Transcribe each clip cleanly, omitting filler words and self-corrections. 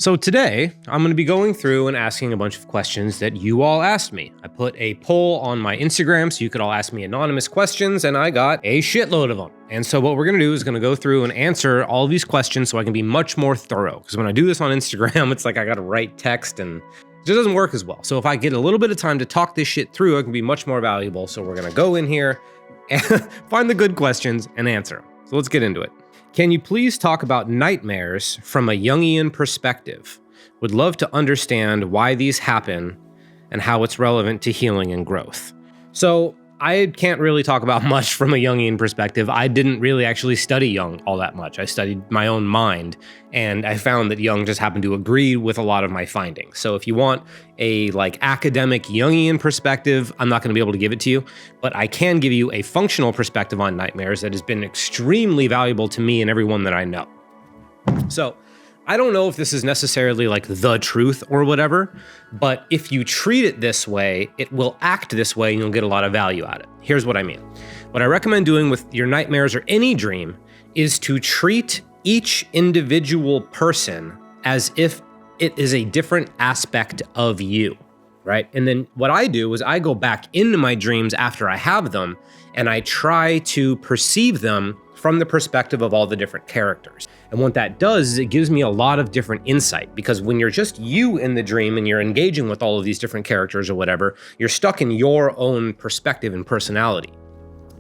So today, I'm going to be going through and asking a bunch of questions that you all asked me. I put a poll on my Instagram so you could all ask me anonymous questions, and I got a shitload of them. And so what we're going to do is going to go through and answer all of these questions so I can be much more thorough. Because when I do this on Instagram, it's like I got to write text and it just doesn't work as well. So if I get a little bit of time to talk this shit through, it can be much more valuable. So we're going to go in here and find the good questions and answer them. So let's get into it. Can you please talk about nightmares from a Jungian perspective? Would love to understand why these happen and how it's relevant to healing and growth. So I can't really talk about much from a Jungian perspective. I didn't really actually study Jung all that much. I studied my own mind, and I found that Jung just happened to agree with a lot of my findings. So if you want a academic Jungian perspective, I'm not going to be able to give it to you, but I can give you a functional perspective on nightmares that has been extremely valuable to me and everyone that I know. So I don't know if this is necessarily the truth or whatever, but if you treat it this way, it will act this way and you'll get a lot of value out of it. Here's what I mean. What I recommend doing with your nightmares or any dream is to treat each individual person as if it is a different aspect of you, right? And then what I do is I go back into my dreams after I have them and I try to perceive them from the perspective of all the different characters. And what that does is it gives me a lot of different insight, because when you're just you in the dream and you're engaging with all of these different characters or whatever, you're stuck in your own perspective and personality.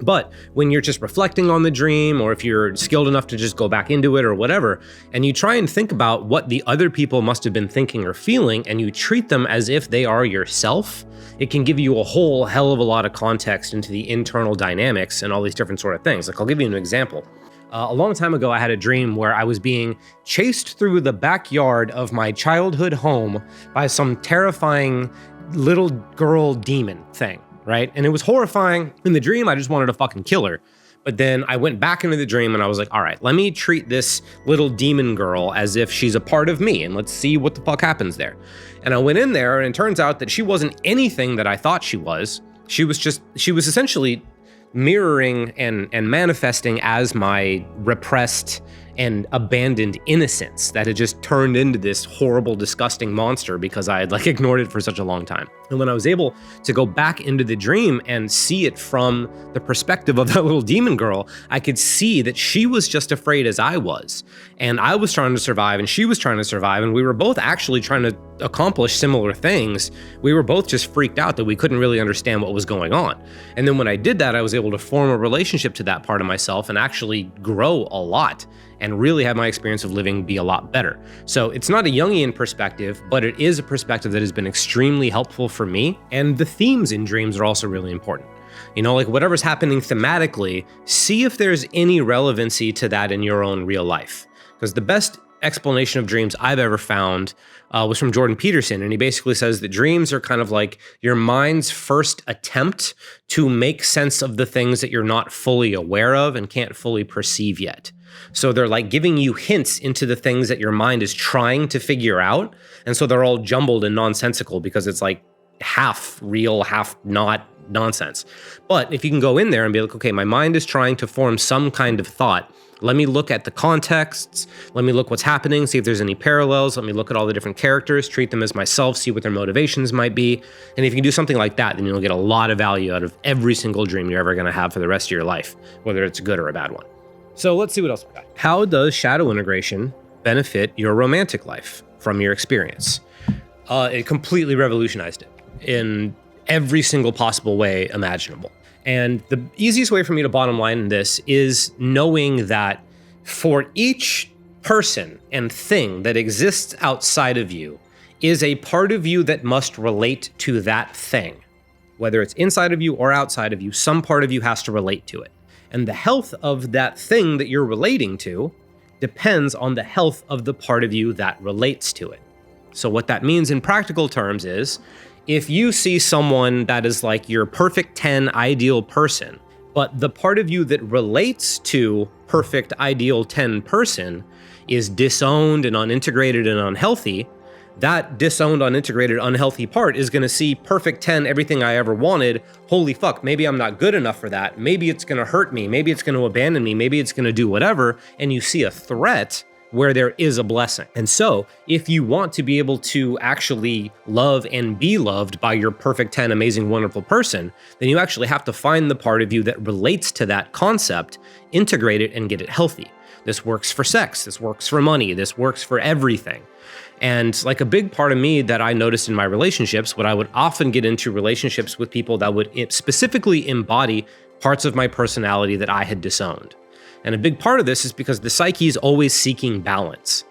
But when you're just reflecting on the dream, or if you're skilled enough to just go back into it or whatever, and you try and think about what the other people must have been thinking or feeling, and you treat them as if they are yourself, it can give you a whole hell of a lot of context into the internal dynamics and all these different sort of things. I'll give you an example. A long time ago, I had a dream where I was being chased through the backyard of my childhood home by some terrifying little girl demon thing. Right? And it was horrifying. In the dream, I just wanted to fucking kill her. But then I went back into the dream and I was like, all right, let me treat this little demon girl as if she's a part of me and let's see what the fuck happens there. And I went in there and it turns out that she wasn't anything that I thought she was. She was essentially mirroring and manifesting as my repressed and abandoned innocence that had just turned into this horrible, disgusting monster because I had ignored it for such a long time. And when I was able to go back into the dream and see it from the perspective of that little demon girl, I could see that she was just afraid as I was. And I was trying to survive and she was trying to survive. And we were both actually trying to accomplish similar things. We were both just freaked out that we couldn't really understand what was going on. And then when I did that, I was able to form a relationship to that part of myself and actually grow a lot and really have my experience of living be a lot better. So it's not a Jungian perspective, but it is a perspective that has been extremely helpful for me. And the themes in dreams are also really important. Whatever's happening thematically, see if there's any relevancy to that in your own real life. Because the best explanation of dreams I've ever found was from Jordan Peterson. And he basically says that dreams are kind of like your mind's first attempt to make sense of the things that you're not fully aware of and can't fully perceive yet. So they're giving you hints into the things that your mind is trying to figure out. And so they're all jumbled and nonsensical because it's half real, half not nonsense. But if you can go in there and be like, okay, my mind is trying to form some kind of thought. Let me look at the contexts. Let me look what's happening, see if there's any parallels. Let me look at all the different characters, treat them as myself, see what their motivations might be. And if you can do something like that, then you'll get a lot of value out of every single dream you're ever going to have for the rest of your life, whether it's a good or a bad one. So let's see what else we got. How does shadow integration benefit your romantic life from your experience? It completely revolutionized it in every single possible way imaginable. And the easiest way for me to bottom line this is knowing that for each person and thing that exists outside of you is a part of you that must relate to that thing. Whether it's inside of you or outside of you, some part of you has to relate to it. And the health of that thing that you're relating to depends on the health of the part of you that relates to it. So what that means in practical terms is, if you see someone that is your perfect 10 ideal person, but the part of you that relates to perfect ideal 10 person is disowned and unintegrated and unhealthy, that disowned, unintegrated, unhealthy part is going to see perfect 10, everything I ever wanted. Holy fuck, maybe I'm not good enough for that. Maybe it's going to hurt me. Maybe it's going to abandon me. Maybe it's going to do whatever. And you see a threat where there is a blessing. And so if you want to be able to actually love and be loved by your perfect 10 amazing, wonderful person, then you actually have to find the part of you that relates to that concept, integrate it, and get it healthy. This works for sex, this works for money, this works for everything. And like a big part of me that I noticed in my relationships, what I would often get into relationships with people that would specifically embody parts of my personality that I had disowned. And a big part of this is because the psyche is always seeking balance.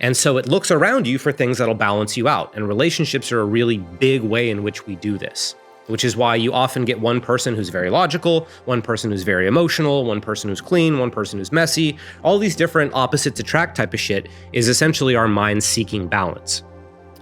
And so it looks around you for things that'll balance you out. And relationships are a really big way in which we do this, which is why you often get one person who's very logical, one person who's very emotional, one person who's clean, one person who's messy. All these different opposites attract type of shit is essentially our mind seeking balance.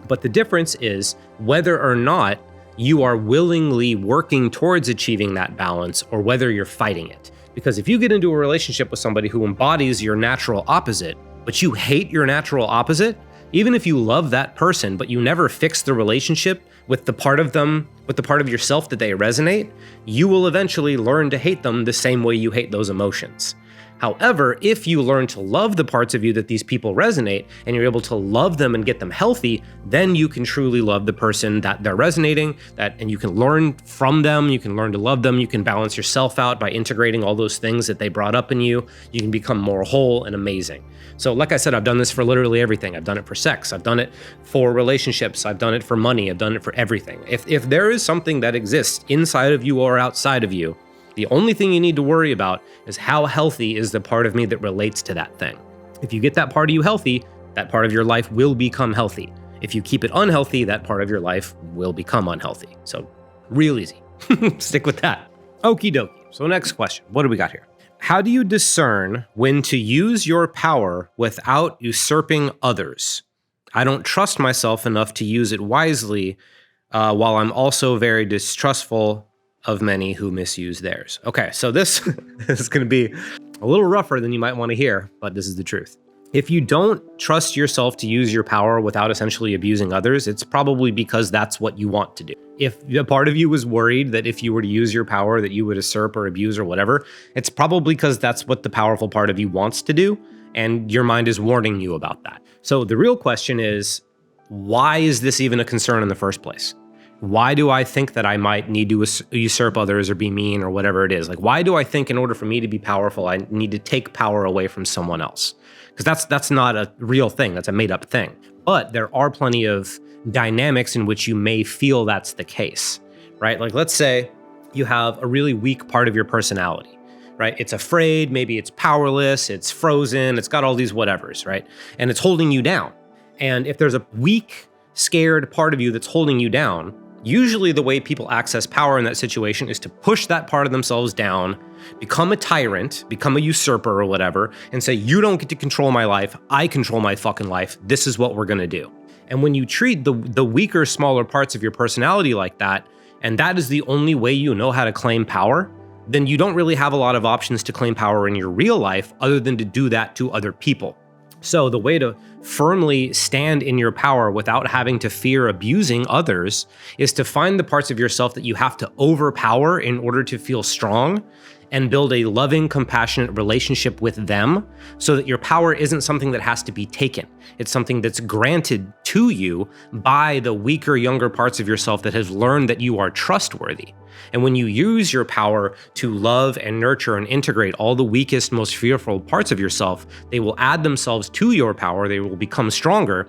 But the difference is whether or not you are willingly working towards achieving that balance or whether you're fighting it. Because if you get into a relationship with somebody who embodies your natural opposite, but you hate your natural opposite, even if you love that person, but you never fix the relationship with the part of them, with the part of yourself that they resonate, you will eventually learn to hate them the same way you hate those emotions. However, if you learn to love the parts of you that these people resonate and you're able to love them and get them healthy, then you can truly love the person that they're resonating, and you can learn from them, you can learn to love them, you can balance yourself out by integrating all those things that they brought up in you, you can become more whole and amazing. So like I said, I've done this for literally everything. I've done it for sex, I've done it for relationships, I've done it for money, I've done it for everything. If there is something that exists inside of you or outside of you, the only thing you need to worry about is how healthy is the part of me that relates to that thing. If you get that part of you healthy, that part of your life will become healthy. If you keep it unhealthy, that part of your life will become unhealthy. So real easy. Stick with that. Okie dokie. So next question. What do we got here? How do you discern when to use your power without usurping others? I don't trust myself enough to use it wisely, while I'm also very distrustful of many who misuse theirs. Okay, so this is going to be a little rougher than you might want to hear, but this is the truth. If you don't trust yourself to use your power without essentially abusing others, it's probably because that's what you want to do. If a part of you was worried that if you were to use your power that you would usurp or abuse or whatever, it's probably because that's what the powerful part of you wants to do, and your mind is warning you about that. So the real question is, why is this even a concern in the first place? Why do I think that I might need to usurp others or be mean or whatever it is? Like, why do I think in order for me to be powerful, I need to take power away from someone else? Because that's not a real thing. That's a made up thing. But there are plenty of dynamics in which you may feel that's the case, right? Like, let's say you have a really weak part of your personality, right? It's afraid, maybe it's powerless, it's frozen, it's got all these whatevers, right? And it's holding you down. And if there's a weak, scared part of you that's holding you down, usually the way people access power in that situation is to push that part of themselves down, become a tyrant, become a usurper or whatever, and say, you don't get to control my life, I control my fucking life, this is what we're gonna do. And when you treat the weaker, smaller parts of your personality like that, and that is the only way you know how to claim power, then you don't really have a lot of options to claim power in your real life other than to do that to other people. So the way to firmly stand in your power without having to fear abusing others is to find the parts of yourself that you have to overpower in order to feel strong and build a loving, compassionate relationship with them so that your power isn't something that has to be taken. It's something that's granted to you by the weaker, younger parts of yourself that has learned that you are trustworthy. And when you use your power to love and nurture and integrate all the weakest, most fearful parts of yourself, they will add themselves to your power, they will become stronger,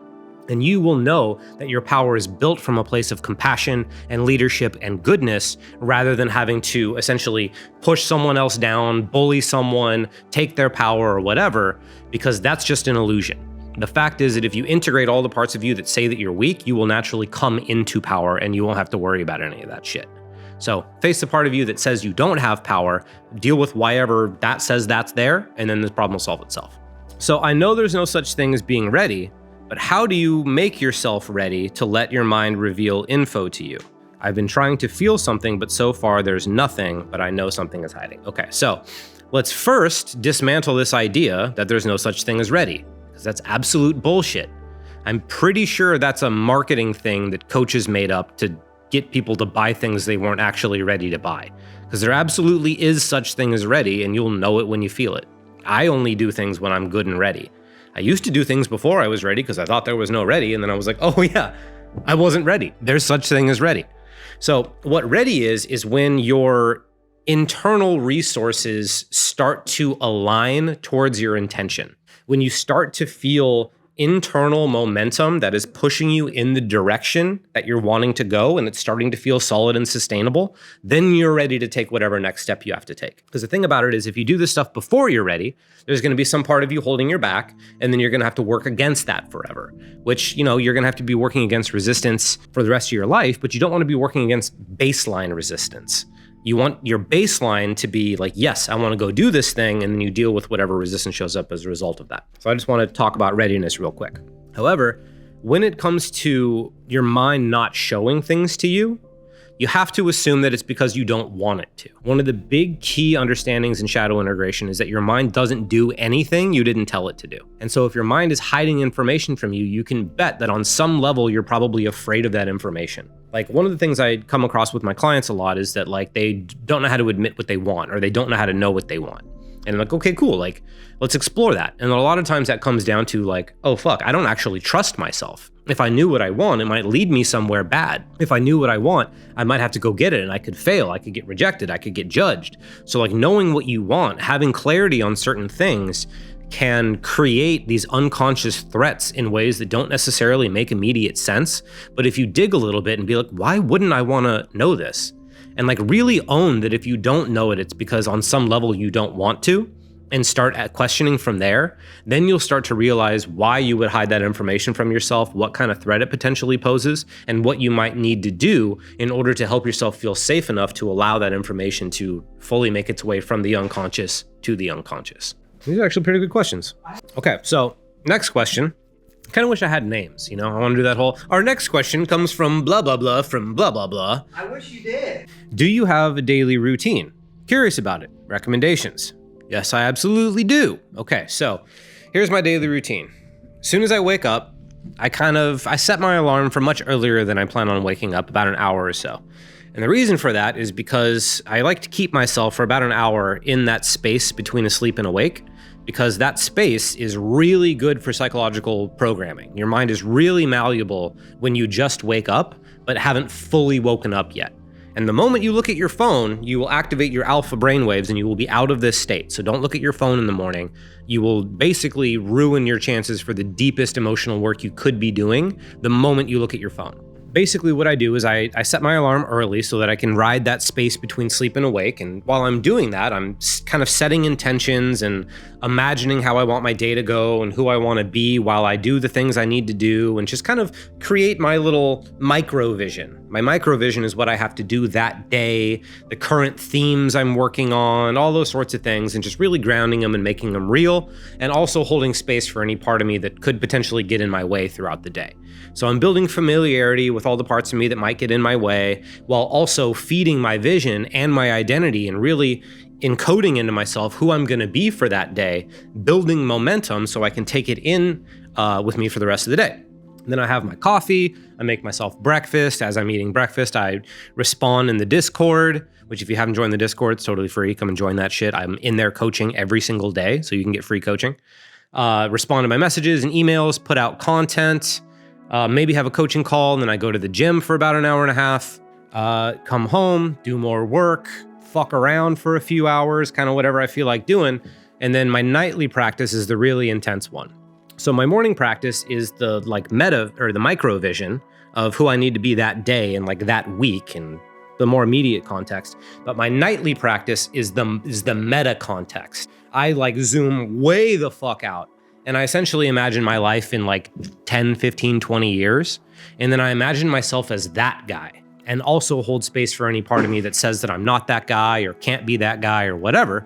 and you will know that your power is built from a place of compassion and leadership and goodness rather than having to essentially push someone else down, bully someone, take their power or whatever, because that's just an illusion. The fact is that if you integrate all the parts of you that say that you're weak, you will naturally come into power and you won't have to worry about any of that shit. So face the part of you that says you don't have power, deal with whatever that says that's there, and then the problem will solve itself. So I know there's no such thing as being ready, but how do you make yourself ready to let your mind reveal info to you? I've been trying to feel something, but so far there's nothing, but I know something is hiding. Okay, so let's first dismantle this idea that there's no such thing as ready, because that's absolute bullshit. I'm pretty sure that's a marketing thing that coaches made up to get people to buy things they weren't actually ready to buy. Because there absolutely is such thing as ready, and you'll know it when you feel it. I only do things when I'm good and ready. I used to do things before I was ready because I thought there was no ready. And then I was like, oh yeah, I wasn't ready. There's such thing as ready. So what ready is when your internal resources start to align towards your intention. When you start to feel internal momentum that is pushing you in the direction that you're wanting to go and it's starting to feel solid and sustainable, then you're ready to take whatever next step you have to take. Because the thing about it is if you do this stuff before you're ready, there's going to be some part of you holding your back, and then you're going to have to work against that forever, which, you're going to have to be working against resistance for the rest of your life, but you don't want to be working against baseline resistance. You want your baseline to be like, yes, I want to go do this thing, and then you deal with whatever resistance shows up as a result of that. So I just want to talk about readiness real quick. However, when it comes to your mind not showing things to you, you have to assume that it's because you don't want it to. One of the big key understandings in shadow integration is that your mind doesn't do anything you didn't tell it to do. And so if your mind is hiding information from you, you can bet that on some level, you're probably afraid of that information. Like one of the things I come across with my clients a lot is that like they don't know how to admit what they want, or they don't know how to know what they want. And I'm like, okay, cool. Like, let's explore that. And a lot of times that comes down to like, oh, fuck, I don't actually trust myself. If I knew what I want, it might lead me somewhere bad. If I knew what I want, I might have to go get it and I could fail. I could get rejected. I could get judged. So like knowing what you want, having clarity on certain things can create these unconscious threats in ways that don't necessarily make immediate sense. But if you dig a little bit and be like, why wouldn't I want to know this? And like really own that if you don't know it, it's because on some level you don't want to, and start at questioning from there, then you'll start to realize why you would hide that information from yourself, what kind of threat it potentially poses, and what you might need to do in order to help yourself feel safe enough to allow that information to fully make its way from the unconscious to the unconscious. These are actually pretty good questions. Okay, so next question. I kind of wish I had names, I want to do that whole, our next question comes from blah, blah, blah, from blah, blah, blah. I wish you did. Do you have a daily routine? Curious about it. Recommendations? Yes, I absolutely do. Okay, so here's my daily routine. As soon as I wake up, I set my alarm for much earlier than I plan on waking up, about an hour or so. And the reason for that is because I like to keep myself for about an hour in that space between asleep and awake, because that space is really good for psychological programming. Your mind is really malleable when you just wake up, but haven't fully woken up yet. And the moment you look at your phone, you will activate your alpha brainwaves and you will be out of this state. So don't look at your phone in the morning. You will basically ruin your chances for the deepest emotional work you could be doing the moment you look at your phone. Basically what I do is I set my alarm early so that I can ride that space between sleep and awake. And while I'm doing that, I'm kind of setting intentions and imagining how I want my day to go and who I want to be while I do the things I need to do, and just kind of create my little micro vision. My micro vision is what I have to do that day, the current themes I'm working on, all those sorts of things, and just really grounding them and making them real, and also holding space for any part of me that could potentially get in my way throughout the day. So I'm building familiarity with all the parts of me that might get in my way, while also feeding my vision and my identity and really encoding into myself who I'm going to be for that day, building momentum so I can take it in with me for the rest of the day. Then I have my coffee, I make myself breakfast. As I'm eating breakfast, I respond in the Discord, which if you haven't joined the Discord, it's totally free. Come and join that shit. I'm in there coaching every single day, so you can get free coaching. Respond to my messages and emails, put out content, maybe have a coaching call, and then I go to the gym for about an hour and a half, come home, do more work, fuck around for a few hours, kind of whatever I feel like doing. And then my nightly practice is the really intense one. So my morning practice is the like meta or the micro vision of who I need to be that day and like that week and the more immediate context. But my nightly practice is the meta context. I like zoom way the fuck out. And I essentially imagine my life in like 10, 15, 20 years. And then I imagine myself as that guy, and also hold space for any part of me that says that I'm not that guy or can't be that guy or whatever.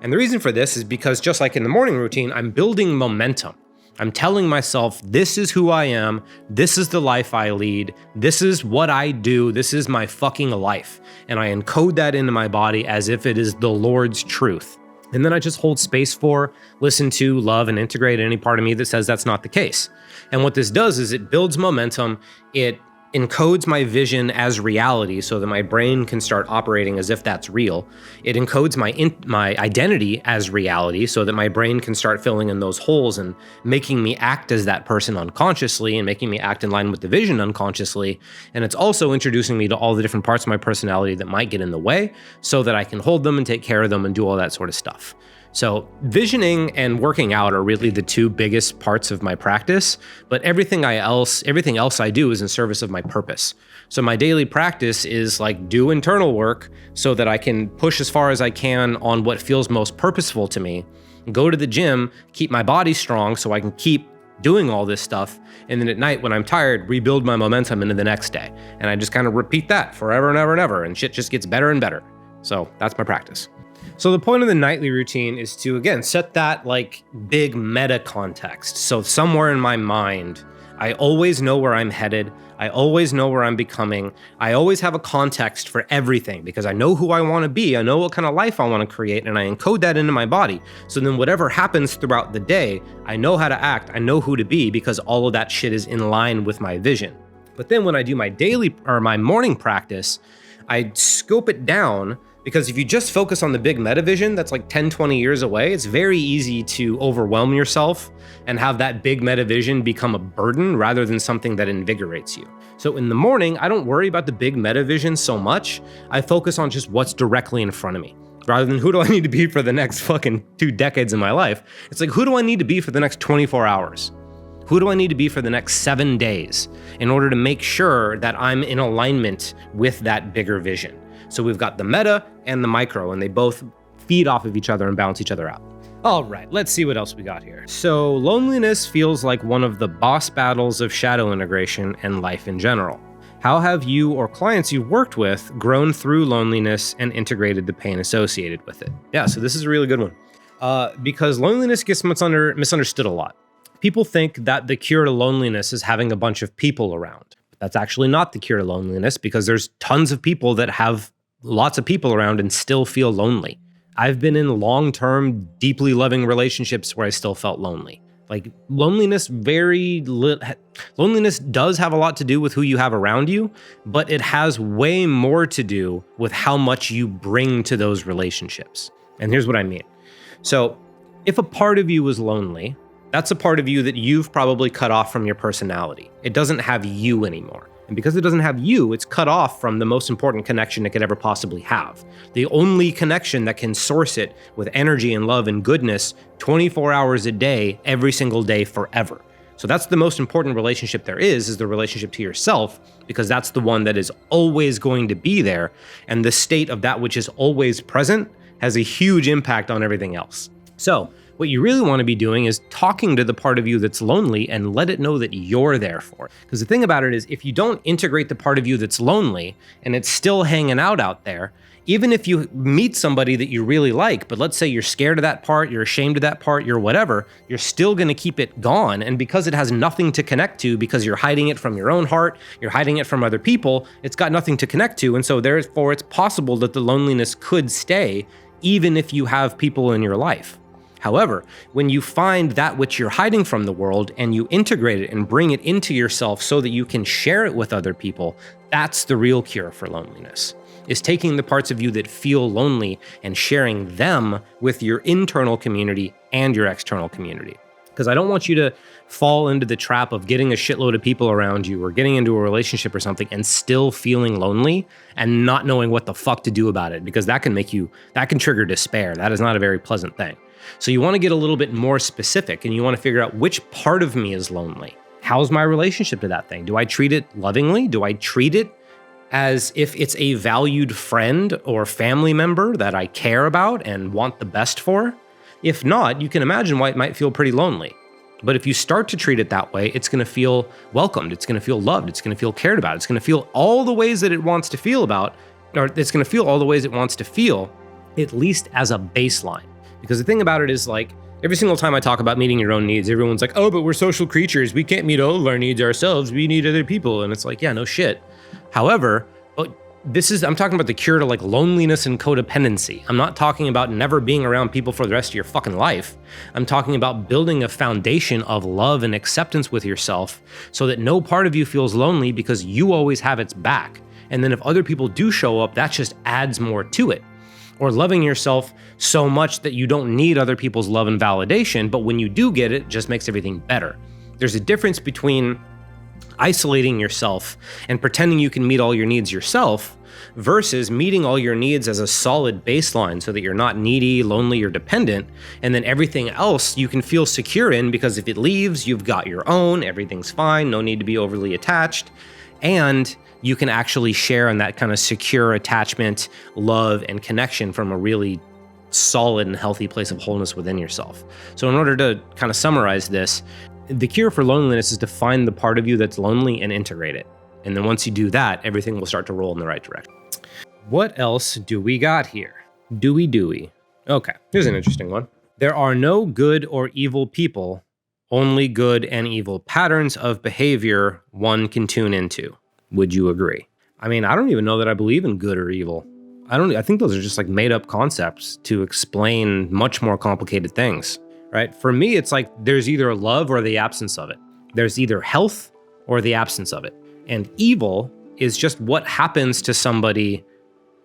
And the reason for this is because just like in the morning routine, I'm building momentum. I'm telling myself, this is who I am. This is the life I lead. This is what I do. This is my fucking life. And I encode that into my body as if it is the Lord's truth. And then I just hold space for, listen to, love, and integrate any part of me that says that's not the case. And what this does is it builds momentum. It encodes my vision as reality so that my brain can start operating as if that's real. It encodes my identity as reality so that my brain can start filling in those holes and making me act as that person unconsciously and making me act in line with the vision unconsciously. And it's also introducing me to all the different parts of my personality that might get in the way so that I can hold them and take care of them and do all that sort of stuff. So visioning and working out are really the two biggest parts of my practice, but everything else I do is in service of my purpose. So my daily practice is like do internal work so that I can push as far as I can on what feels most purposeful to me, go to the gym, keep my body strong so I can keep doing all this stuff, and then at night when I'm tired, rebuild my momentum into the next day. And I just kind of repeat that forever and ever and ever, and shit just gets better and better. So that's my practice. So the point of the nightly routine is to, again, set that like big meta context. So somewhere in my mind, I always know where I'm headed. I always know where I'm becoming. I always have a context for everything because I know who I want to be. I know what kind of life I want to create, and I encode that into my body. So then whatever happens throughout the day, I know how to act. I know who to be because all of that shit is in line with my vision. But then when I do my daily or my morning practice, I scope it down. Because if you just focus on the big meta vision that's like 10, 20 years away, it's very easy to overwhelm yourself and have that big meta vision become a burden rather than something that invigorates you. So in the morning, I don't worry about the big meta vision so much. I focus on just what's directly in front of me. Rather than who do I need to be for the next fucking 2 decades of my life, it's like who do I need to be for the next 24 hours? Who do I need to be for the next 7 days in order to make sure that I'm in alignment with that bigger vision? So we've got the meta and the micro, and they both feed off of each other and balance each other out. All right, let's see what else we got here. So loneliness feels like one of the boss battles of shadow integration and life in general. How have you or clients you've worked with grown through loneliness and integrated the pain associated with it? Yeah, so this is a really good one. Because loneliness gets misunderstood a lot. People think that the cure to loneliness is having a bunch of people around. But that's actually not the cure to loneliness because there's tons of people that have lots of people around and still feel lonely. I've been in long-term, deeply loving relationships where I still felt lonely. Like loneliness does have a lot to do with who you have around you, but it has way more to do with how much you bring to those relationships. And here's what I mean. So if a part of you is lonely, that's a part of you that you've probably cut off from your personality. It doesn't have you anymore. And because it doesn't have you, it's cut off from the most important connection it could ever possibly have. The only connection that can source it with energy and love and goodness 24 hours a day, every single day, forever. So that's the most important relationship there is the relationship to yourself, because that's the one that is always going to be there. And the state of that which is always present has a huge impact on everything else. So what you really want to be doing is talking to the part of you that's lonely and let it know that you're there for it. Because the thing about it is, if you don't integrate the part of you that's lonely and it's still hanging out there, even if you meet somebody that you really like, but let's say you're scared of that part, you're ashamed of that part, you're whatever, you're still going to keep it gone. And because it has nothing to connect to, because you're hiding it from your own heart, you're hiding it from other people, it's got nothing to connect to. And so therefore it's possible that the loneliness could stay even if you have people in your life. However, when you find that which you're hiding from the world and you integrate it and bring it into yourself so that you can share it with other people, that's the real cure for loneliness, is taking the parts of you that feel lonely and sharing them with your internal community and your external community. Because I don't want you to fall into the trap of getting a shitload of people around you or getting into a relationship or something and still feeling lonely and not knowing what the fuck to do about it, because that can trigger despair. That is not a very pleasant thing. So you want to get a little bit more specific and you want to figure out which part of me is lonely. How's my relationship to that thing? Do I treat it lovingly? Do I treat it as if it's a valued friend or family member that I care about and want the best for? If not, you can imagine why it might feel pretty lonely. But if you start to treat it that way, it's going to feel welcomed. It's going to feel loved. It's going to feel cared about. It's going to feel all the ways that it wants to feel about, or it's going to feel all the ways it wants to feel, at least as a baseline. Because the thing about it is, like, every single time I talk about meeting your own needs, everyone's like, oh, but we're social creatures. We can't meet all of our needs ourselves. We need other people. And it's like, yeah, no shit. However, I'm talking about the cure to like loneliness and codependency. I'm not talking about never being around people for the rest of your fucking life. I'm talking about building a foundation of love and acceptance with yourself so that no part of you feels lonely because you always have its back. And then if other people do show up, that just adds more to it. Or loving yourself so much that you don't need other people's love and validation, but when you do get it, it just makes everything better. There's a difference between isolating yourself and pretending you can meet all your needs yourself versus meeting all your needs as a solid baseline so that you're not needy, lonely, or dependent, and then everything else you can feel secure in because if it leaves, you've got your own, everything's fine, no need to be overly attached, and you can actually share in that kind of secure attachment, love, and connection from a really solid and healthy place of wholeness within yourself. So in order to kind of summarize this, the cure for loneliness is to find the part of you that's lonely and integrate it. And then once you do that, everything will start to roll in the right direction. What else do we got here? Dewey. Okay, here's an interesting one. There are no good or evil people, only good and evil patterns of behavior one can tune into. Would you agree? I mean, I don't even know that I believe in good or evil. I think those are just like made up concepts to explain much more complicated things. Right? For me, it's like there's either love or the absence of it. There's either health or the absence of it. And evil is just what happens to somebody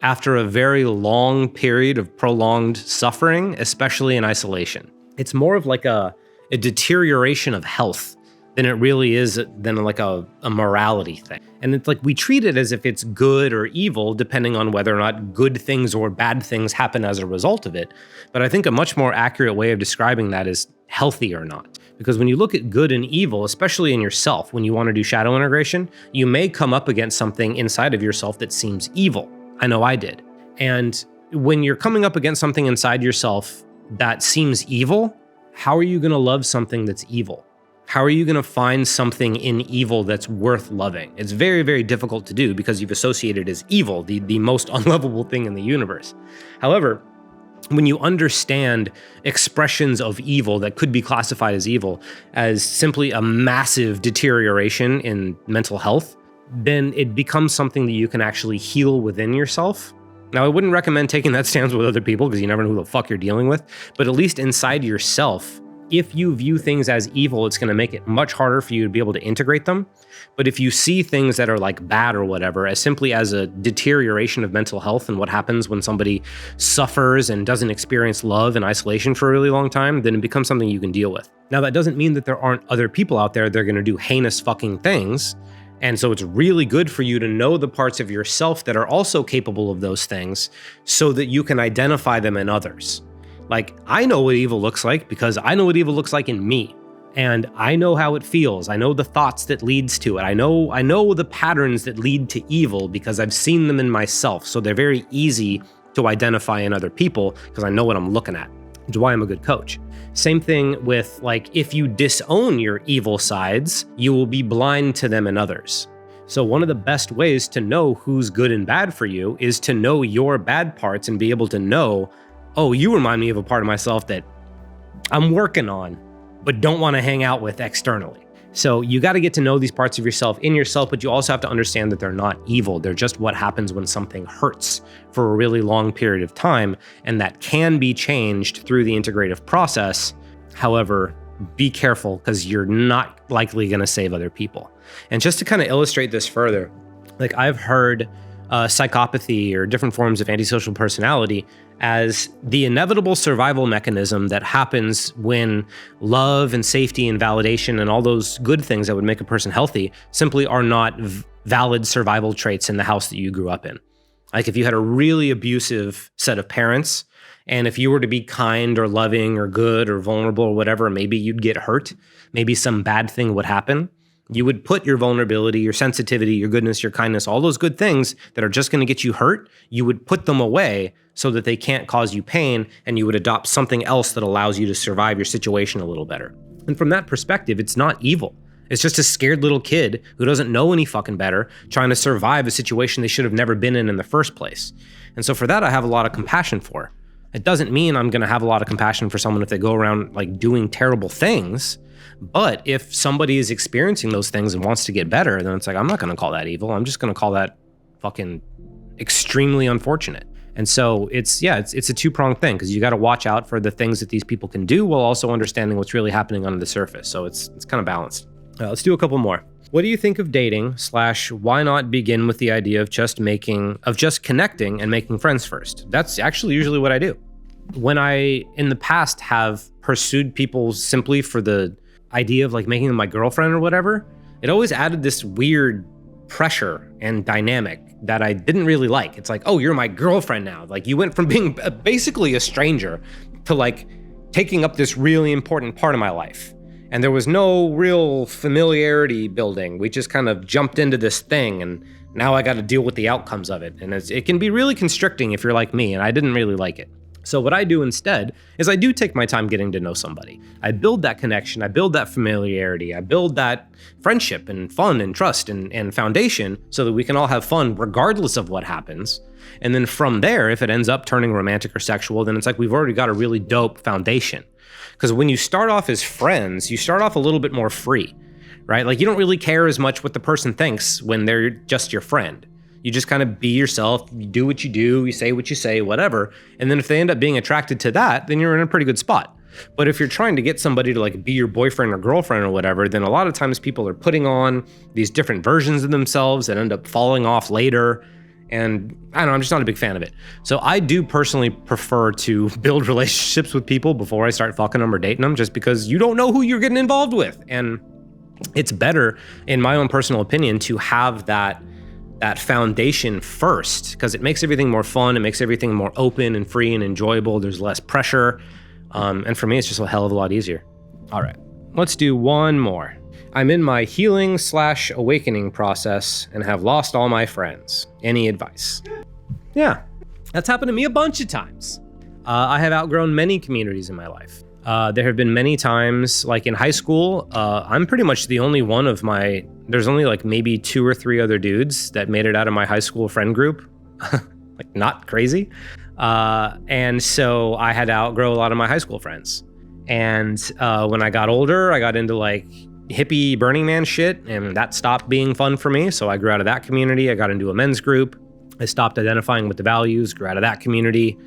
after a very long period of prolonged suffering, especially in isolation. It's more of like a deterioration of health than it really is than like a morality thing. And it's like we treat it as if it's good or evil, depending on whether or not good things or bad things happen as a result of it. But I think a much more accurate way of describing that is healthy or not. Because when you look at good and evil, especially in yourself, when you want to do shadow integration, you may come up against something inside of yourself that seems evil. I know I did. And when you're coming up against something inside yourself that seems evil, how are you going to love something that's evil? How are you going to find something in evil that's worth loving? It's very, very difficult to do because you've associated it as evil, the most unlovable thing in the universe. However, when you understand expressions of evil that could be classified as evil as simply a massive deterioration in mental health, then it becomes something that you can actually heal within yourself. Now, I wouldn't recommend taking that stance with other people because you never know who the fuck you're dealing with, but at least inside yourself, if you view things as evil, it's going to make it much harder for you to be able to integrate them. But if you see things that are like bad or whatever as simply as a deterioration of mental health and what happens when somebody suffers and doesn't experience love and isolation for a really long time, then it becomes something you can deal with. Now, that doesn't mean that there aren't other people out there that are going to do heinous fucking things. And so it's really good for you to know the parts of yourself that are also capable of those things so that you can identify them in others. Like, I know what evil looks like because I know what evil looks like in me. And I know how it feels. I know the thoughts that leads to it. I know the patterns that lead to evil because I've seen them in myself. So they're very easy to identify in other people because I know what I'm looking at, which is why I'm a good coach. Same thing with, like, if you disown your evil sides, you will be blind to them in others. So one of the best ways to know who's good and bad for you is to know your bad parts and be able to know, oh, you remind me of a part of myself that I'm working on, but don't want to hang out with externally. So you got to get to know these parts of yourself in yourself, but you also have to understand that they're not evil. They're just what happens when something hurts for a really long period of time, and that can be changed through the integrative process. However, be careful because you're not likely going to save other people. And just to kind of illustrate this further, like I've heard psychopathy or different forms of antisocial personality as the inevitable survival mechanism that happens when love and safety and validation and all those good things that would make a person healthy simply are not valid survival traits in the house that you grew up in. Like if you had a really abusive set of parents, and if you were to be kind or loving or good or vulnerable or whatever, maybe you'd get hurt. Maybe some bad thing would happen. You would put your vulnerability, your sensitivity, your goodness, your kindness, all those good things that are just going to get you hurt, you would put them away so that they can't cause you pain, and you would adopt something else that allows you to survive your situation a little better. And from that perspective, it's not evil. It's just a scared little kid who doesn't know any fucking better, trying to survive a situation they should have never been in the first place. And so for that, I have a lot of compassion for. It doesn't mean I'm going to have a lot of compassion for someone if they go around like doing terrible things. But if somebody is experiencing those things and wants to get better, then it's like, I'm not going to call that evil. I'm just going to call that fucking extremely unfortunate. And so it's a two-pronged thing, because you got to watch out for the things that these people can do while also understanding what's really happening under the surface. So it's kind of balanced. Let's do a couple more. What do you think of dating / why not begin with the idea of just connecting and making friends first? That's actually usually what I do. When I, in the past, have pursued people simply for the idea of like making them my girlfriend or whatever, it always added this weird pressure and dynamic that I didn't really like. It's like, oh, you're my girlfriend now. Like, you went from being basically a stranger to like taking up this really important part of my life. And there was no real familiarity building. We just kind of jumped into this thing, and now I got to deal with the outcomes of it. And it can be really constricting if you're like me, and I didn't really like it. So what I do instead is I do take my time getting to know somebody. I build that connection, I build that familiarity, I build that friendship and fun and trust and foundation so that we can all have fun regardless of what happens. And then from there, if it ends up turning romantic or sexual, then it's like we've already got a really dope foundation. Because when you start off as friends, you start off a little bit more free, right? Like, you don't really care as much what the person thinks when they're just your friend. You just kind of be yourself, you do what you do, you say what you say, whatever. And then if they end up being attracted to that, then you're in a pretty good spot. But if you're trying to get somebody to like be your boyfriend or girlfriend or whatever, then a lot of times people are putting on these different versions of themselves that end up falling off later. And I don't know, I'm just not a big fan of it. So I do personally prefer to build relationships with people before I start fucking them or dating them, just because you don't know who you're getting involved with. And it's better, in my own personal opinion, to have that foundation first, because it makes everything more fun. It makes everything more open and free and enjoyable. There's less pressure. And for me, it's just a hell of a lot easier. All right, let's do one more. I'm in my healing / awakening process and have lost all my friends. Any advice? Yeah, that's happened to me a bunch of times. I have outgrown many communities in my life. There have been many times, like in high school, I'm pretty much the only one of there's only like maybe 2 or 3 other dudes that made it out of my high school friend group. Like, not crazy. And so I had to outgrow a lot of my high school friends. And when I got older, I got into like hippie Burning Man shit, and that stopped being fun for me. So I grew out of that community. I got into a men's group. I stopped identifying with the values, grew out of that community.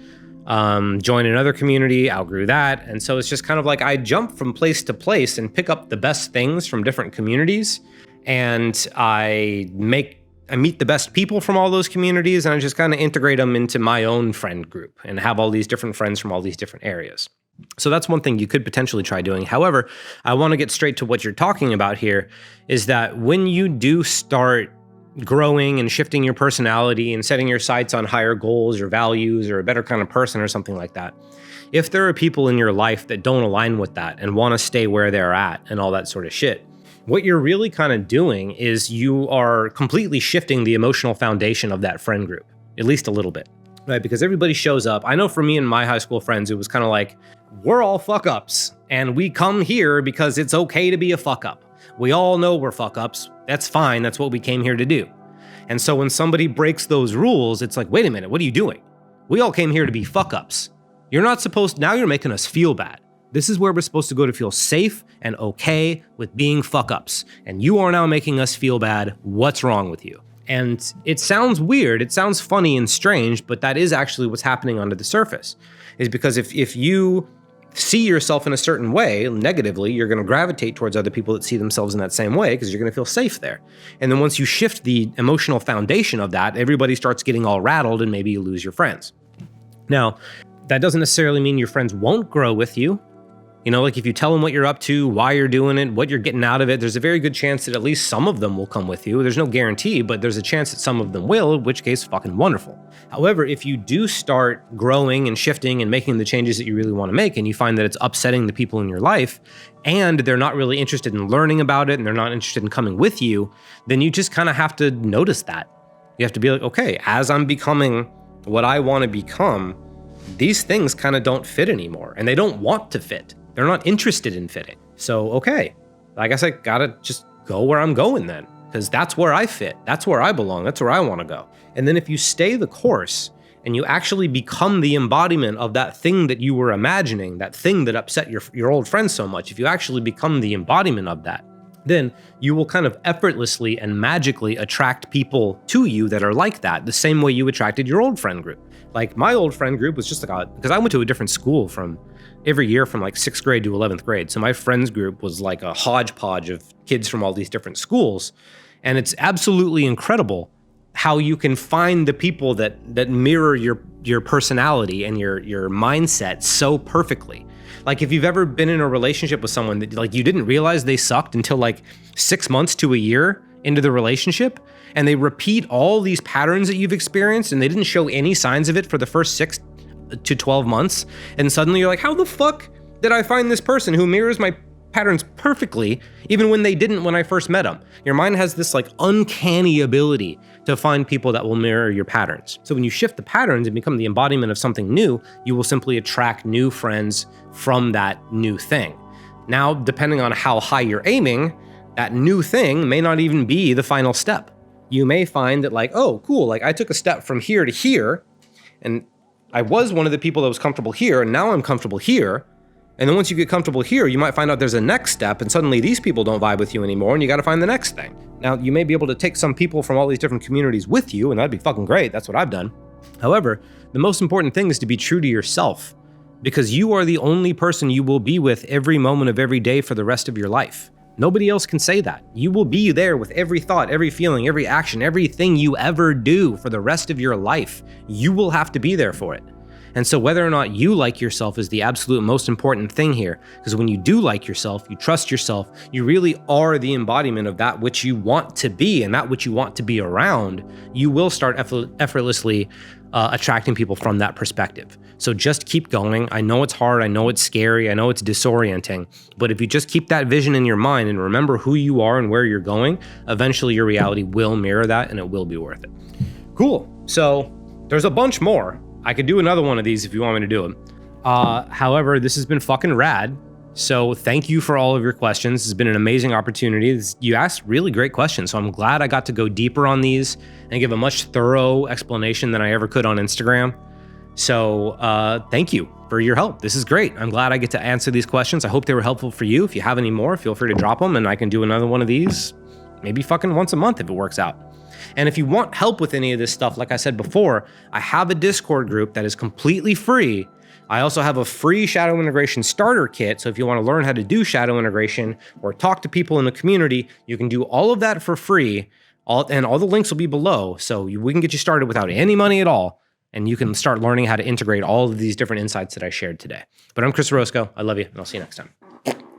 Joined another community, outgrew that. And so it's just kind of like I jump from place to place and pick up the best things from different communities. And I meet the best people from all those communities, and I just kind of integrate them into my own friend group and have all these different friends from all these different areas. So that's one thing you could potentially try doing. However, I want to get straight to what you're talking about here, is that when you do start growing and shifting your personality and setting your sights on higher goals or values or a better kind of person or something like that, if there are people in your life that don't align with that and want to stay where they're at and all that sort of shit, what you're really kind of doing is you are completely shifting the emotional foundation of that friend group, at least a little bit, right? Because everybody shows up. I know for me and my high school friends, it was kind of like, we're all fuck ups and we come here because it's okay to be a fuck up. We all know we're fuck ups. That's fine. That's what we came here to do. And so when somebody breaks those rules, it's like, wait a minute, what are you doing? We all came here to be fuck ups. You're not supposed, now you're making us feel bad. This is where we're supposed to go to feel safe and okay with being fuck ups. And you are now making us feel bad. What's wrong with you? And it sounds weird. It sounds funny and strange, but that is actually what's happening under the surface. Is because if you see yourself in a certain way negatively, you're going to gravitate towards other people that see themselves in that same way, because you're going to feel safe there. And then once you shift the emotional foundation of that, everybody starts getting all rattled and maybe you lose your friends. Now, that doesn't necessarily mean your friends won't grow with you. You know, like if you tell them what you're up to, why you're doing it, what you're getting out of it, there's a very good chance that at least some of them will come with you. There's no guarantee, but there's a chance that some of them will, in which case, fucking wonderful. However, if you do start growing and shifting and making the changes that you really want to make, and you find that it's upsetting the people in your life, and they're not really interested in learning about it, and they're not interested in coming with you, then you just kind of have to notice that. You have to be like, okay, as I'm becoming what I want to become, these things kind of don't fit anymore, and they don't want to fit. They're not interested in fitting. So, okay, I guess I gotta just go where I'm going then, because that's where I fit. That's where I belong. That's where I want to go. And then if you stay the course and you actually become the embodiment of that thing that you were imagining, that thing that upset your old friends so much, if you actually become the embodiment of that, then you will kind of effortlessly and magically attract people to you that are like that, the same way you attracted your old friend group. Like my old friend group was just like, because I went to a different school from every year from like 6th grade to 11th grade. So my friends group was like a hodgepodge of kids from all these different schools. And it's absolutely incredible how you can find the people that mirror your personality and your mindset so perfectly. Like if you've ever been in a relationship with someone that like you didn't realize they sucked until like 6 months to a year into the relationship, and they repeat all these patterns that you've experienced and they didn't show any signs of it for the first 6 to 12 months, and suddenly you're like, how the fuck did I find this person who mirrors my patterns perfectly, even when they didn't when I first met them? Your mind has this like uncanny ability to find people that will mirror your patterns. So when you shift the patterns and become the embodiment of something new, you will simply attract new friends from that new thing. Now, depending on how high you're aiming, that new thing may not even be the final step. You may find that like, oh, cool, like I took a step from here to here, and I was one of the people that was comfortable here, and now I'm comfortable here. And then once you get comfortable here, you might find out there's a next step, and suddenly these people don't vibe with you anymore, and you got to find the next thing. Now, you may be able to take some people from all these different communities with you, and that'd be fucking great. That's what I've done. However, the most important thing is to be true to yourself, because you are the only person you will be with every moment of every day for the rest of your life. Nobody else can say that. You will be there with every thought, every feeling, every action, everything you ever do for the rest of your life. You will have to be there for it. And so whether or not you like yourself is the absolute most important thing here, because when you do like yourself, you trust yourself, you really are the embodiment of that which you want to be and that which you want to be around, you will start effortlessly attracting people from that perspective. So just keep going. I know it's hard. I know it's scary. I know it's disorienting. But if you just keep that vision in your mind and remember who you are and where you're going, eventually your reality will mirror that and it will be worth it. Cool. So there's a bunch more. I could do another one of these if you want me to do them. However, this has been fucking rad. So thank you for all of your questions. It's been an amazing opportunity. You asked really great questions. So I'm glad I got to go deeper on these and give a much thorough explanation than I ever could on Instagram. So thank you for your help. This is great. I'm glad I get to answer these questions. I hope they were helpful for you. If you have any more, feel free to drop them and I can do another one of these maybe fucking once a month if it works out. And if you want help with any of this stuff, like I said before, I have a Discord group that is completely free. I also have a free shadow integration starter kit. So if you want to learn how to do shadow integration or talk to people in the community, you can do all of that for free. And all the links will be below. So we can get you started without any money at all. And you can start learning how to integrate all of these different insights that I shared today. But I'm Chris Orozco. I love you, and I'll see you next time.